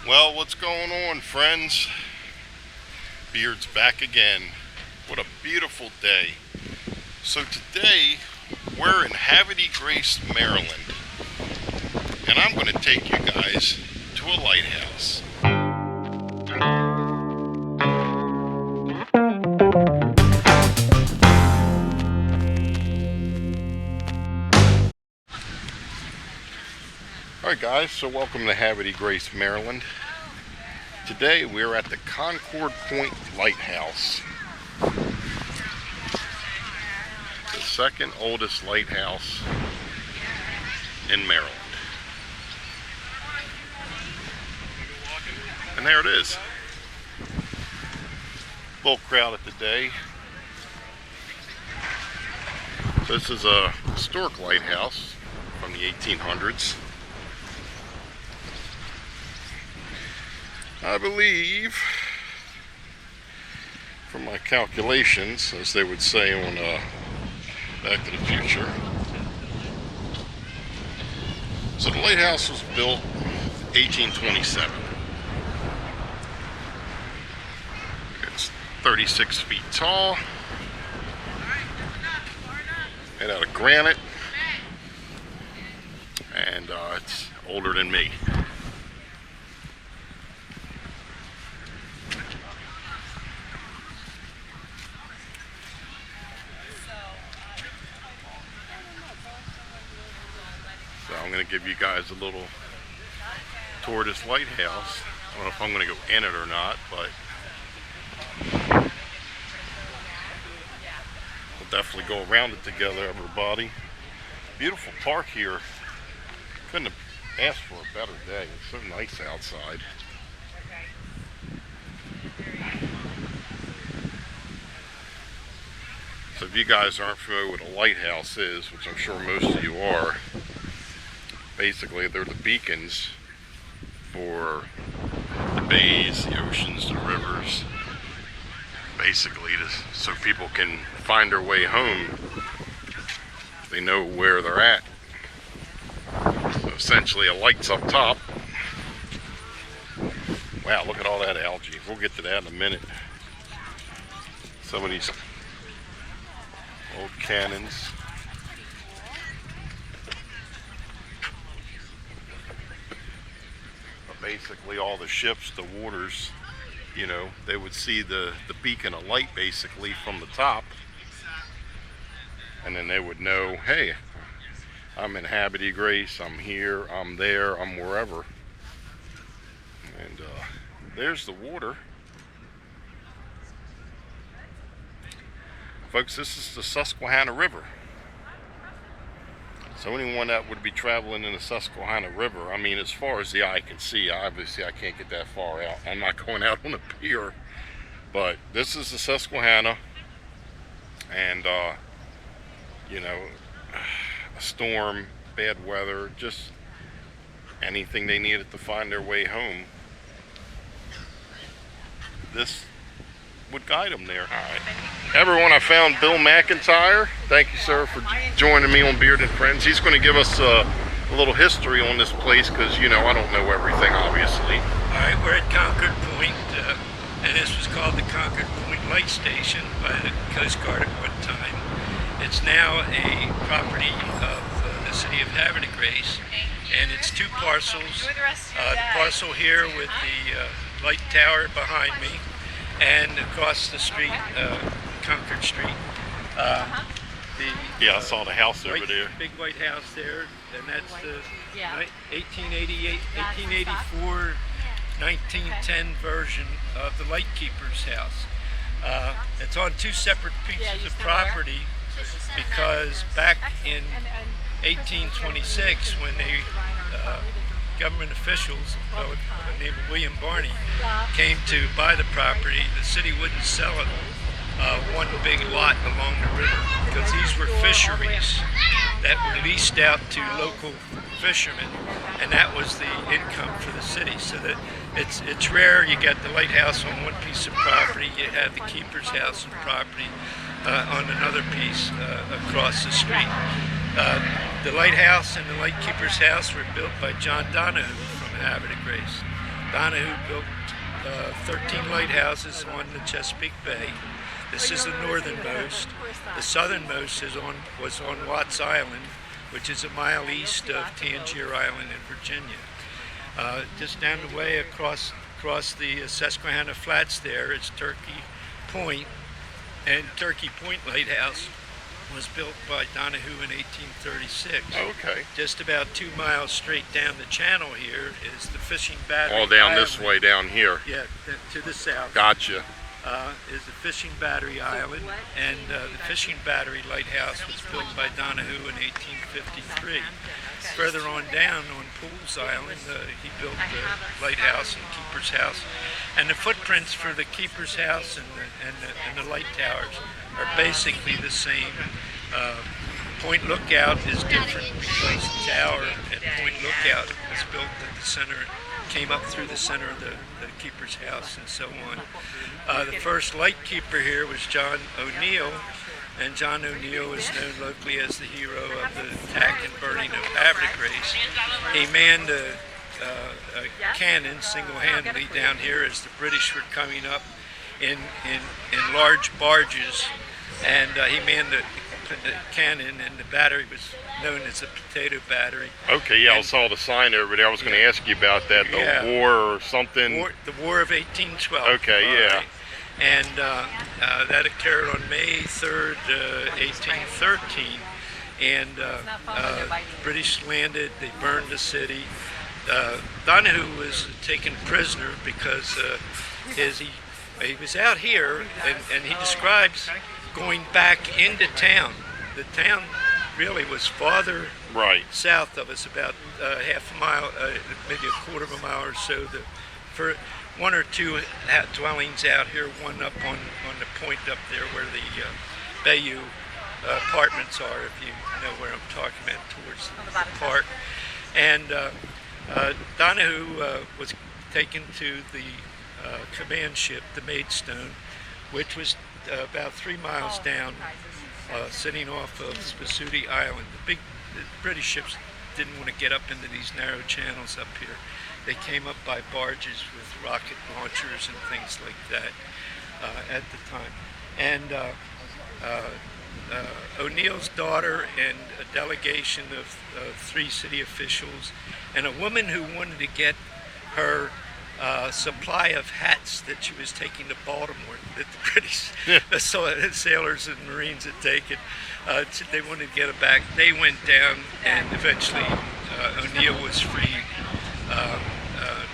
Well, what's going on, friends? Beard's back again. What a beautiful day. So today, we're in Havre de Grace, Maryland, and I'm going to take you guys to a lighthouse. Alright guys, so welcome to Havre de Grace, Maryland. Today we're at the Concord Point Lighthouse. The second oldest lighthouse in Maryland. And there it is. Little crowded today. So this is a historic lighthouse from the 1800s. I believe, from my calculations, as they would say on Back to the Future. So the lighthouse was built 1827. It's 36 feet tall, made out of granite, and it's older than me. So I'm going to give you guys a little tour of this lighthouse. I don't know if I'm going to go in it or not, but we'll definitely go around it together, everybody. Beautiful park here. Couldn't have asked for a better day. It's so nice outside. So if you guys aren't familiar with what a lighthouse is, which I'm sure most of you are, basically they're the beacons for the bays, the oceans, the rivers, basically so people can find their way home. They know where they're at. So essentially a light's up top. Wow, look at all that algae. We'll get to that in a minute. Some of these old cannons. Basically all the ships, the waters, you know, they would see the beacon of light basically from the top, and then they would know, hey, I'm in Havre de Grace, I'm here, I'm there, I'm wherever. And there's the water. Folks, this is the Susquehanna River. So anyone that would be traveling in the Susquehanna River, I mean, as far as the eye can see, obviously I can't get that far out. I'm not going out on the pier. But this is the Susquehanna. And, you know, a storm, bad weather, just anything they needed to find their way home, this would guide them there. All right. Everyone, I found Bill McIntyre. Thank you, sir, for joining me on Beard and Friends. He's going to give us a little history on this place because, you know, I don't know everything, obviously. All right, we're at Concord Point, and this was called the Concord Point Light Station by the Coast Guard at one time. It's now a property of the city of Havre de Grace, and it's two parcels. The parcel here with the light tower behind me, and across the street, Concord Street. Yeah, I saw the house over there. Big white house there, and that's the 1888, 1884, 1910 version of the Lightkeeper's house. It's on two separate pieces of property because back in 1826, when they government officials named William Barney came to buy the property, the city wouldn't sell it one big lot along the river because these were fisheries that were leased out to local fishermen, and that was the income for the city. So that it's rare you get the lighthouse on one piece of property, you have the keeper's house and property on another piece across the street. The lighthouse and the lightkeeper's house were built by John Donahue from Havre de Grace Donahue built 13 lighthouses on the Chesapeake Bay. This is the northernmost. The southernmost was on Watts Island, which is a mile east of Tangier Island in Virginia. Just down the way across the Susquehanna Flats there is Turkey Point, and Turkey Point Lighthouse was built by Donahue in 1836. Okay. Just about 2 miles straight down the channel here is the fishing battery. All down island. this way, down here. Yeah, to the south. Gotcha. Is the fishing battery island, and the fishing battery lighthouse was built by Donahue in 1853. Further on down on Pools Island, he built the lighthouse and keeper's house, and the footprints for the keeper's house and the light towers are basically the same. Point Lookout is different because the tower at Point Lookout was built at the center, came up through the center of the keeper's house and so on. The first light keeper here was John O'Neill, and John O'Neill is known locally as the hero of the attack and burning of Havre de Grace. He manned a cannon single-handedly down here as the British were coming up in large barges, and he manned the cannon, and the battery was known as the potato battery. Okay, yeah, I saw the sign over there. I was going to ask you about that, the war or something. The War of 1812. Okay, yeah. Right. And that occurred on May 3rd, 1813. And British landed, they burned the city. Donahue was taken prisoner because he was out here, and he describes going back into town. The town really was farther south of us, about half a mile, maybe a quarter of a mile or so. For one or two dwellings out here, one up on the point up there where the Bayou apartments are, if you know where I'm talking about, towards the park. And Donahue was taken to the command ship, the Maidstone, which was about 3 miles down, sitting off of Spasudi Island. The British ships didn't want to get up into these narrow channels up here. They came up by barges with rocket launchers and things like that at the time. And O'Neill's daughter and a delegation of 3 city officials and a woman who wanted to get her supply of hats that she was taking to Baltimore, that the British sailors and Marines had taken. They wanted to get it back. They went down, and eventually O'Neill was freed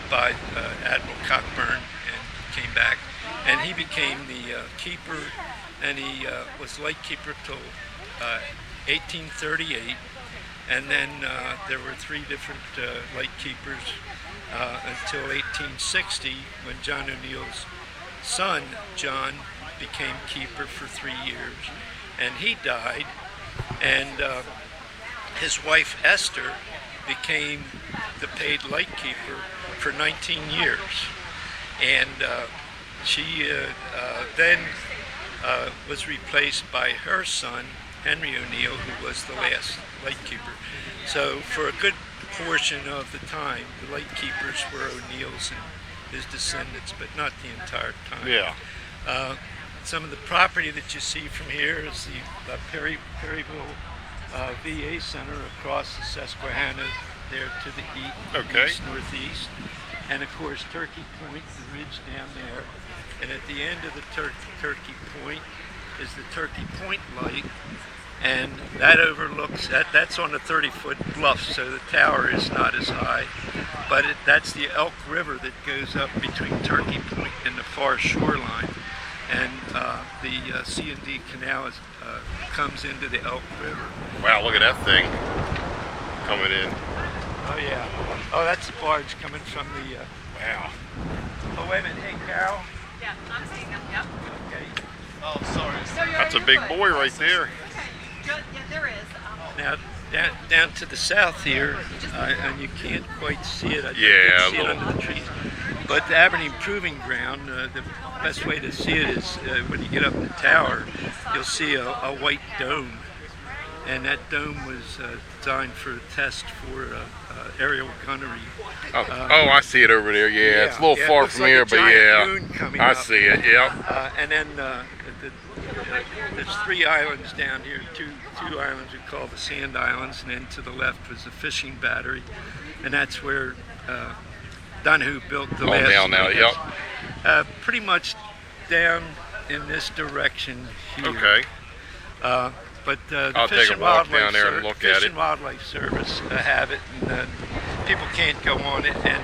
by Admiral Cockburn and came back. And he became the keeper, and he was light keeper till 1838. And then there were 3 different light keepers until 1860, when John O'Neill's son, John, became keeper for 3 years. And he died, and his wife, Esther, became the paid light keeper for 19 years. And she then was replaced by her son, Henry O'Neill, who was the last light keeper. So for a good portion of the time, the light keepers were O'Neill's and his descendants, but not the entire time. Yeah. Some of the property that you see from here is the Perryville VA Center across the Susquehanna there to the east, northeast. And of course, Turkey Point, the ridge down there. And at the end of the Turkey Point is the Turkey Point Light. And that overlooks, that's on a 30-foot bluff, so the tower is not as high. But that's the Elk River that goes up between Turkey Point and the far shoreline. And the C&D Canal comes into the Elk River. Wow, look at that thing coming in. Oh, yeah. Oh, that's the barge coming from the... Wow. Oh, wait a minute. Hey, Carol. Yeah, I'm seeing them. Yep. Okay. Oh, sorry. That's a big boy right there. Good. Yeah, there is. Now, down to the south here, and you can't quite see it. I Yeah, see it under the trees. But the Aberdeen Proving Ground, the best way to see it is when you get up the tower, you'll see a white dome and that dome was designed for a test for aerial gunnery. Oh, I see it over there. Yeah, it's a little far looks from like here, a but giant yeah, moon coming I up. see it. Yep. And then there's 3 islands down here. Two islands we call the Sand Islands, and then to the left was the fishing battery, and that's where Donahue built the All last. down now. Yep. Pretty much down in this direction here. Okay. But the I'll Fish take a and walk Wildlife down there and look Fish at it. and Wildlife Service have it, and people can't go on it, and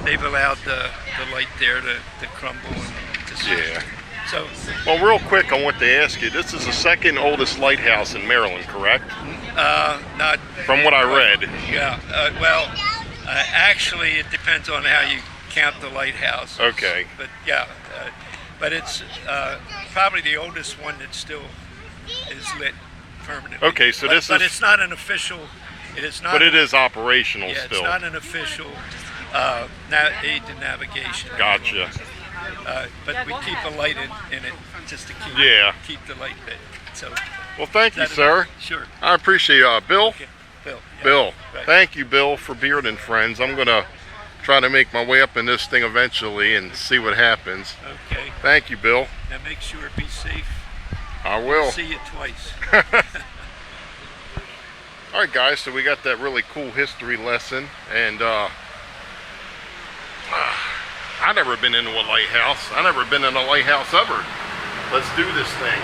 they've allowed the light there to crumble and to Yeah. So, Well, real quick, I want to ask you. This is the second oldest lighthouse in Maryland, correct? not From what I read. yeah. Actually, it depends on how you count the lighthouse. Okay. But yeah, but it's probably the oldest one that still is lit permanently. Okay, so but, this but is. it's not an official. It is not. But it is operational Yeah, still. it's not an official aid to navigation. Gotcha. But we keep a light in it just to keep the light lit. So. Well, thank you, that- sir. Sure. I appreciate Bill. Okay. Bill. Yeah. Bill, Right. thank you, Bill, for Beard and Friends. I'm gonna try to make my way up in this thing eventually and see what happens. Okay. Thank you, Bill. Now make sure be safe. I will. See you twice. All right, guys. So we got that really cool history lesson, and I've never been into a lighthouse. I've never been in a lighthouse ever. Let's do this thing.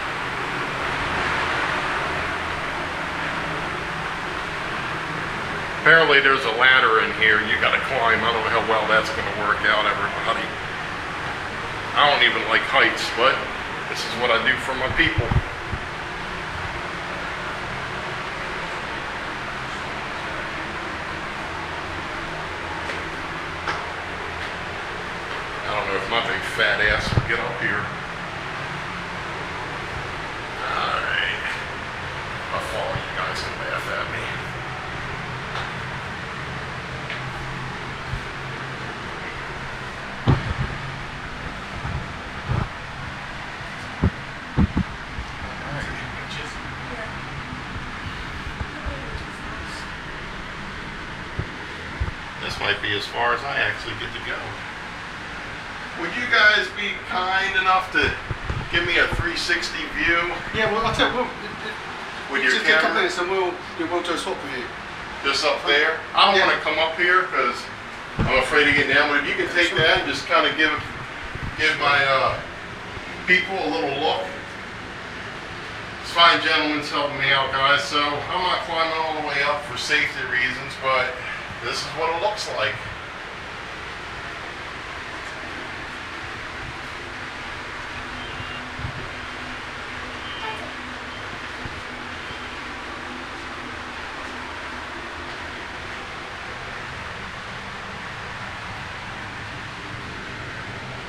Apparently there's a ladder in here you gotta climb. I don't know how well that's gonna work out, everybody. I don't even like heights, but this is what I do for my people. I don't know if my big fat ass will get up here. Alright. If I fall, you guys can laugh at me. This might be as far as I actually get to go. Would you guys be kind enough to give me a 360 view Yeah, well, I'll tell you, with your just get a couple camera? minutes and we'll do a swap with you. Just up there? I don't want to come up here because I'm afraid of getting down, but if you can take that and just kind of give my people a little look. This fine gentleman's helping me out, guys, so I'm not climbing all the way up for safety reasons, but this is what it looks like.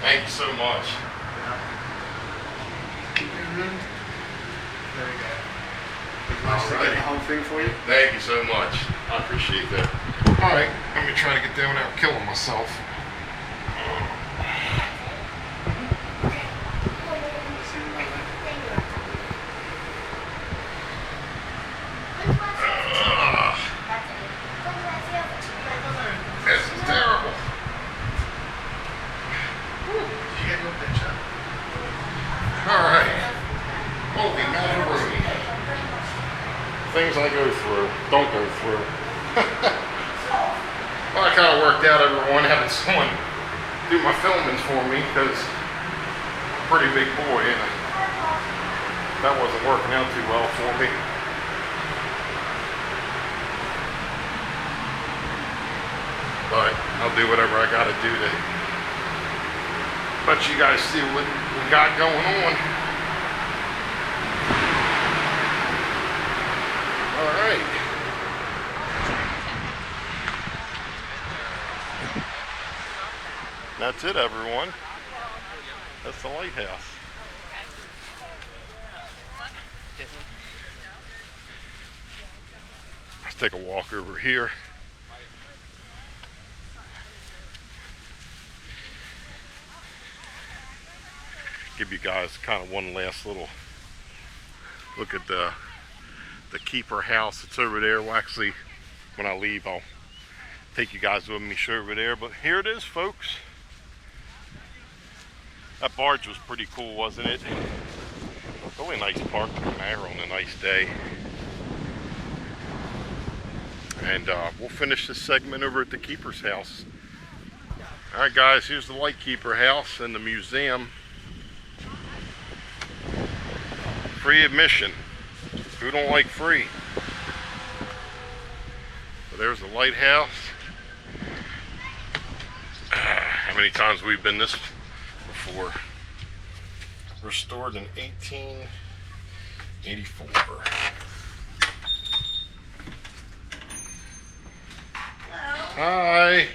Thank you so much. There we go. Nice to get Alrighty. the whole thing for you. Thank you so much. I appreciate that. All right, let me try to get down without killing myself. This is terrible. Did you get your picture? All right. Holy macaroni. Things I go through, don't go through. Well, I kind of worked out everyone having someone do my filming for me because I'm a pretty big boy and that wasn't working out too well for me. But I'll do whatever I gotta do to let you guys see what we got going on. All right. That's it, everyone. That's the lighthouse. Let's take a walk over here. Give you guys kind of one last little look at the the keeper house. It's over there. Well, actually, when I leave, I'll take you guys with me, show over there. But here it is, folks. That barge was pretty cool, wasn't it? Really nice park to come out on a nice day. And we'll finish this segment over at the keeper's house. Alright guys, here's the Lightkeeper house and the museum. Free admission. Who don't like free? So there's the lighthouse. How many times we've been this before? Restored in 1884. Hi.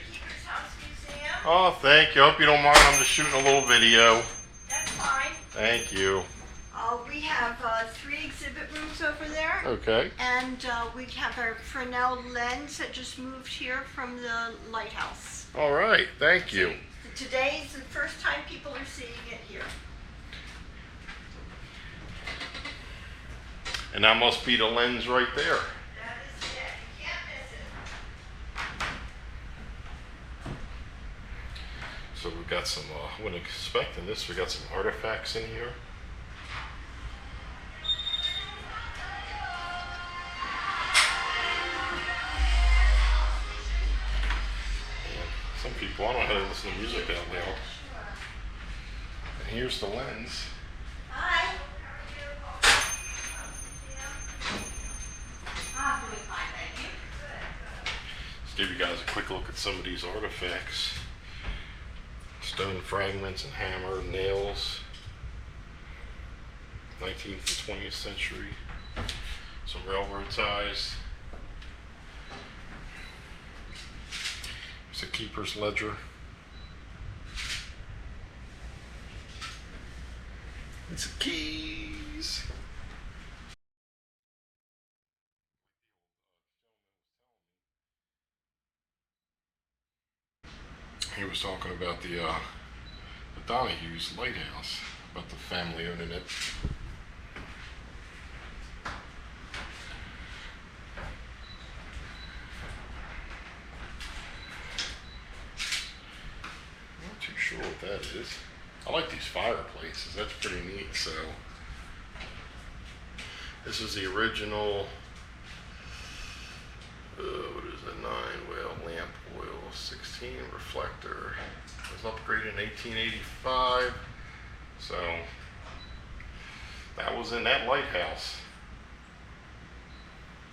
Oh, thank you. Hope you don't mind. I'm just shooting a little video. That's fine. Thank you. We have 3 exhibit rooms over there. Okay. And we have our Fresnel lens that just moved here from the lighthouse. All right. Thank you. So today is the first time people are seeing it here. And that must be the lens right there. That is it. You can't miss it. So we've got some, I wasn't expecting this, we got some artifacts in here. And some people, I don't know how to listen to music out loud. And here's the lens. Hi. I'm doing fine, thank you. Let's give you guys a quick look at some of these artifacts. Stone fragments and hammer, nails. 19th and 20th century. Some railroad ties. There's a keeper's ledger. And some keys. He was talking about the Donahue's lighthouse, about the family owning it. Not too sure what that is. I like these fireplaces. That's pretty neat. So this is the original. What is it? 9-well lamp oil, 16 reflector. It was upgraded in 1885. So that was in that lighthouse.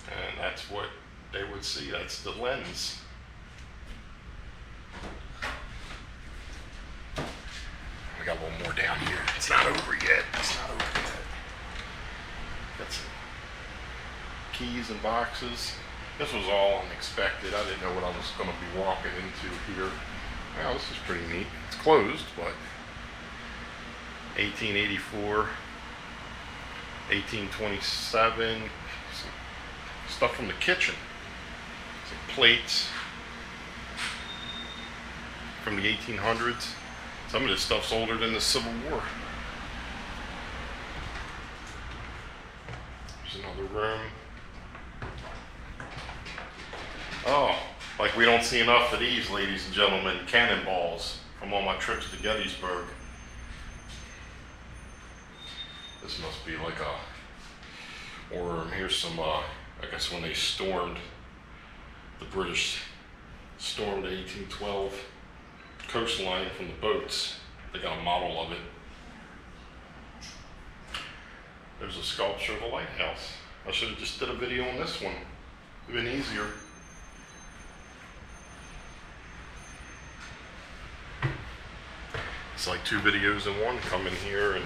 And that's what they would see. That's the lens. We got one more down here. It's not over yet. It's not over yet. Got some keys and boxes. This was all unexpected. I didn't know what I was going to be walking into here. Wow, this is pretty neat. It's closed, but 1884, 1827, some stuff from the kitchen. Some plates from the 1800s. Some of this stuff's older than the Civil War. There's another room. Oh, like we don't see enough of these, ladies and gentlemen, cannonballs from all my trips to Gettysburg. This must be like a, or here's some, I guess when they stormed, the British stormed the 1812 coastline from the boats. They got a model of it. There's a sculpture of the lighthouse. I should have just did a video on this one. It would have been easier. It's like 2 videos in one. Come in here and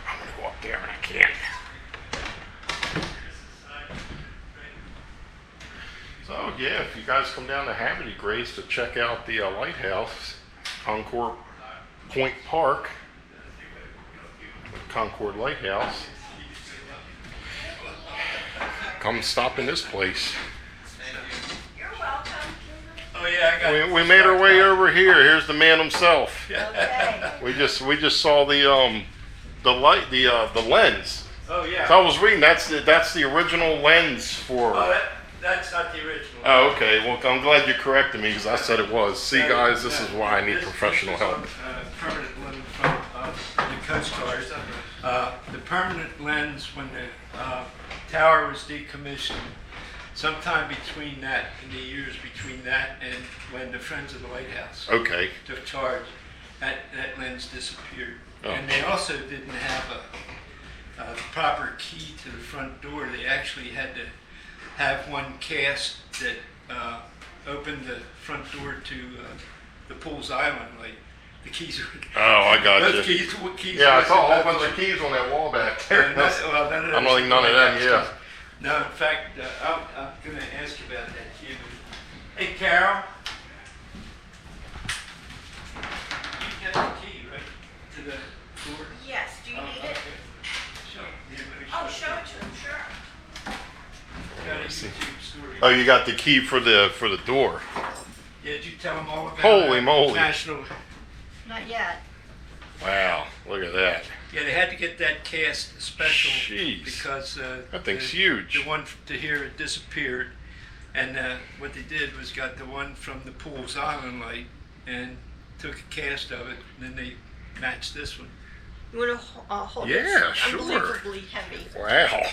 I'm gonna go up there and I can't. So yeah, if you guys come down to Havre de Grace to check out the lighthouse, Concord Point Park, Concord Lighthouse, come stop in this place. You're welcome. Oh yeah, I got We made our way over here. Here's the man himself. Okay. We just saw the lens. Oh, yeah. So I was reading, that's the original lens for. Oh, that's not the original. Oh, okay. Well, I'm glad you corrected me because I said it was. See, guys, this is why I need professional help. Permanent lens from the Coast Guard. The permanent lens, when the tower was decommissioned, sometime between that, in the years between that and when the Friends of the Lighthouse Okay. took charge, that lens disappeared. Oh. And they also didn't have a proper key to the front door. They actually had to have one cast that opened the front door to the Pools Island. Like the keys were. Oh, I got Those you. keys. Yeah, I wasn't saw a whole both bunch of like- keys on that wall back there. none of I'm those like none of them. Yeah. No, in fact, I'm going to ask you about that key. Hey, Carol. You got the key, right, to the door? Yes, do you Oh, need it? okay. Show. Yeah, let me Oh, you. show it to him, sure. Got a see. YouTube story. Oh, you got the key for the door. Yeah, did you tell them all about Holy that moly. national? Not yet. Wow, look at that. Yeah, they had to get that cast special Jeez. because That thing's the huge. one to here it disappeared, and what they did was got the one from the Pools Island light and took a cast of it, and then they matched this one. You want to hold it? Yeah, It's sure. unbelievably heavy. Wow.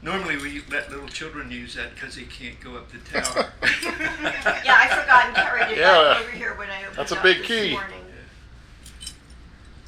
Normally we let little children use that because they can't go up the tower. Yeah, I forgot and carried it Yeah, back over here when I opened that's a up big this key. morning.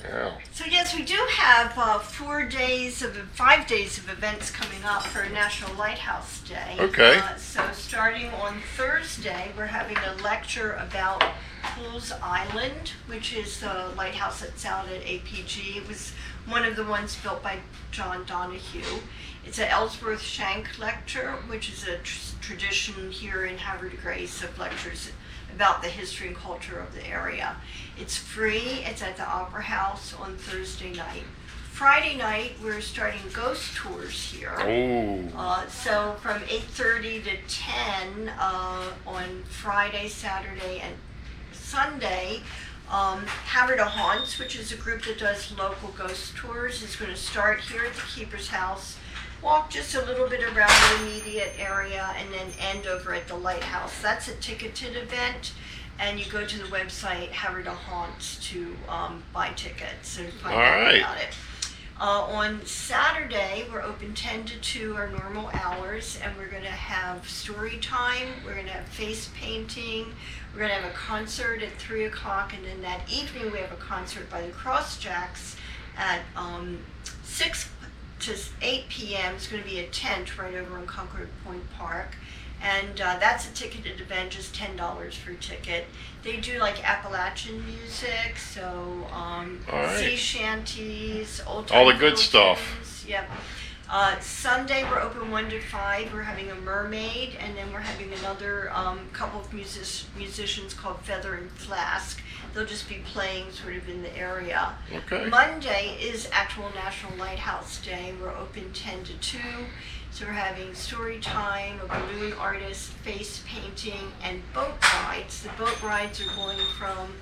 Yeah. So yes, we do have 5 days of events coming up for National Lighthouse Day. Okay. So starting on Thursday, we're having a lecture about Pools Island, which is the lighthouse that's out at APG. It was one of the ones built by John Donahue. It's an Ellsworth Shank lecture, which is a tradition here in Havre de Grace of lectures about the history and culture of the area. It's free. It's at the Opera House on Thursday night. Friday night, we're starting ghost tours here. Oh. So from 8:30 to 10 on Friday, Saturday, and Sunday, Havre de Haunts, which is a group that does local ghost tours, is going to start here at the Keeper's House, walk just a little bit around the immediate area, and then end over at the Lighthouse. That's a ticketed event, and you go to the website Havre de Haunts to buy tickets and find All out right. about it. On Saturday, we're open 10 to 2, our normal hours, and we're going to have story time, we're going to have face painting, we're going to have a concert at 3 o'clock, and then that evening we have a concert by the Crossjacks at 6 to 8 p.m. It's going to be a tent right over in Concord Point Park. And that's a ticketed event, just $10 for a ticket. They do like Appalachian music, so right. sea shanties, old All the time good stuff. tunes. Yep. Sunday we're open 1 to 5. We're having a mermaid, and then we're having another couple of musicians called Feather and Flask. They'll just be playing sort of in the area. Okay. Monday is actual National Lighthouse Day. We're open 10 to 2. So we're having story time, a balloon artist, face painting, and boat rides. The boat rides are going from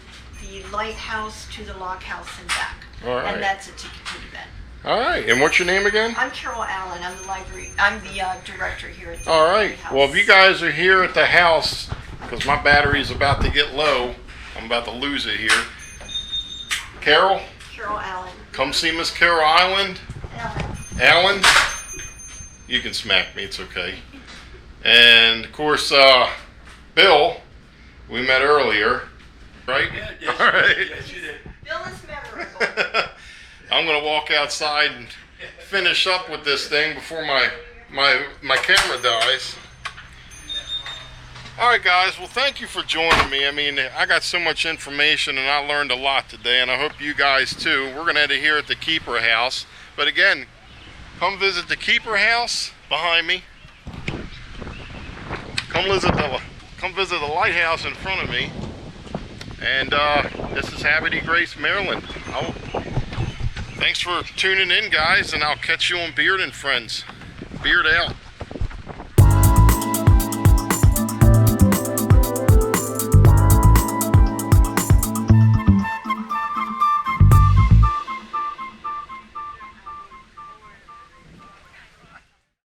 the lighthouse to the lock house and back. All right. And that's a ticketed event. All right. And what's your name again? I'm Carol Allen. I'm the director here at the All right. Lighthouse. Well, if you guys are here at the house, because my battery is about to get low, I'm about to lose it here. Carol, Carol Allen. come see Miss Carol Island. Allen, you can smack me, it's okay. And of course, Bill, we met earlier, right? Yeah, yes, All right. yes, you did. Bill is memorable. I'm gonna walk outside and finish up with this thing before my camera dies. All right, guys. Well, thank you for joining me. I mean, I got so much information and I learned a lot today, and I hope you guys too. We're gonna end it here at the Keeper House. But again, come visit the Keeper House behind me. Come visit the lighthouse in front of me. And this is Havre de Grace, Maryland. Thanks for tuning in, guys, and I'll catch you on Beard and Friends. Beard out.